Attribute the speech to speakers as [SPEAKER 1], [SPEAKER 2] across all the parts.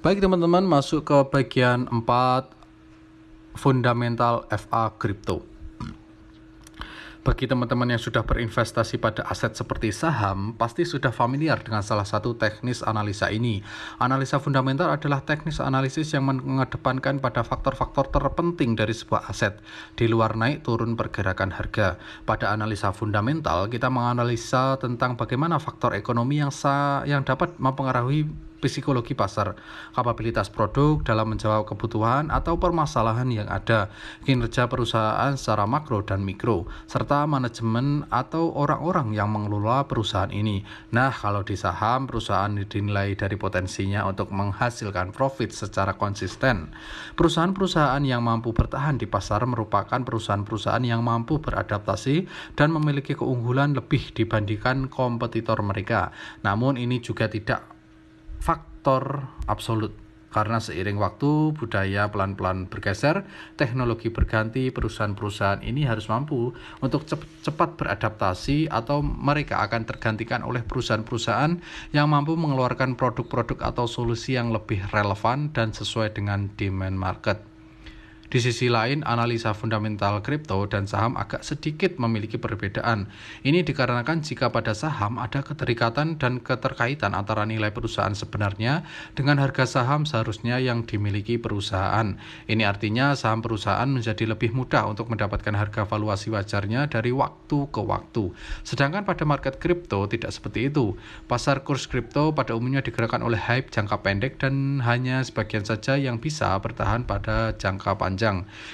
[SPEAKER 1] Baik teman-teman, masuk ke bagian 4 fundamental FA Crypto. Bagi teman-teman yang sudah berinvestasi pada aset seperti saham, pasti sudah familiar dengan salah satu teknis analisa ini. Analisa fundamental adalah teknis analisis yang mengedepankan pada faktor-faktor terpenting dari sebuah aset, di luar naik turun pergerakan harga. Pada analisa fundamental, kita menganalisa tentang bagaimana faktor ekonomi yang dapat mempengaruhi psikologi pasar, kapabilitas produk dalam menjawab kebutuhan atau permasalahan yang ada, kinerja perusahaan secara makro dan mikro, serta manajemen atau orang-orang yang mengelola perusahaan ini. Nah, kalau di saham, perusahaan dinilai dari potensinya untuk menghasilkan profit secara konsisten. Perusahaan-perusahaan yang mampu bertahan di pasar merupakan perusahaan-perusahaan yang mampu beradaptasi dan memiliki keunggulan lebih dibandingkan kompetitor mereka. Namun ini juga tidak faktor absolut, karena seiring waktu budaya pelan-pelan bergeser, teknologi berganti, perusahaan-perusahaan ini harus mampu untuk cepat beradaptasi atau mereka akan tergantikan oleh perusahaan-perusahaan yang mampu mengeluarkan produk-produk atau solusi yang lebih relevan dan sesuai dengan demand market. Di sisi lain, analisa fundamental kripto dan saham agak sedikit memiliki perbedaan. Ini dikarenakan jika pada saham ada keterikatan dan keterkaitan antara nilai perusahaan sebenarnya dengan harga saham seharusnya yang dimiliki perusahaan. Ini artinya saham perusahaan menjadi lebih mudah untuk mendapatkan harga valuasi wajarnya dari waktu ke waktu. Sedangkan pada market kripto tidak seperti itu. Pasar kurs kripto pada umumnya digerakkan oleh hype jangka pendek dan hanya sebagian saja yang bisa bertahan pada jangka panjang.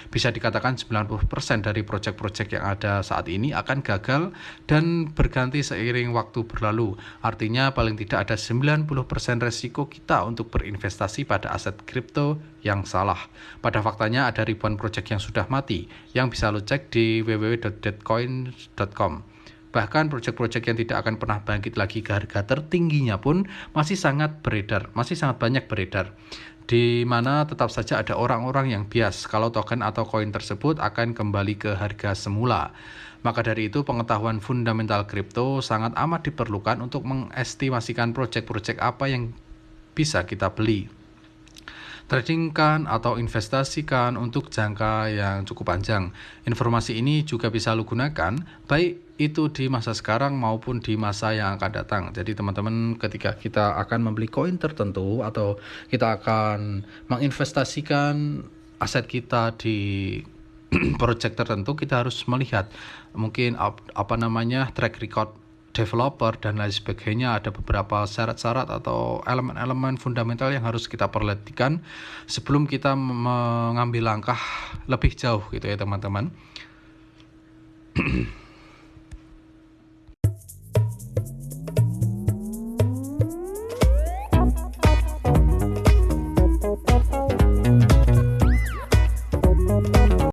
[SPEAKER 1] Bisa dikatakan 90% dari proyek-proyek yang ada saat ini akan gagal dan berganti seiring waktu berlalu. Artinya paling tidak ada 90% resiko kita untuk berinvestasi pada aset kripto yang salah. Pada faktanya ada ribuan proyek yang sudah mati, yang bisa lo cek di www.deadcoin.com. Bahkan proyek-proyek yang tidak akan pernah bangkit lagi ke harga tertingginya pun masih sangat banyak beredar, di mana tetap saja ada orang-orang yang bias kalau token atau koin tersebut akan kembali ke harga semula. Maka dari itu, pengetahuan fundamental kripto sangat amat diperlukan untuk mengestimasikan proyek-proyek apa yang bisa kita beli, tradingkan atau investasikan untuk jangka yang cukup panjang. Informasi ini juga bisa lo gunakan baik itu di masa sekarang maupun di masa yang akan datang. Jadi teman-teman, ketika kita akan membeli koin tertentu atau kita akan menginvestasikan aset kita di project tertentu, kita harus melihat mungkin track record developer dan lain sebagainya. Ada beberapa syarat-syarat atau elemen-elemen fundamental yang harus kita perhatikan sebelum kita mengambil langkah lebih jauh gitu ya teman-teman.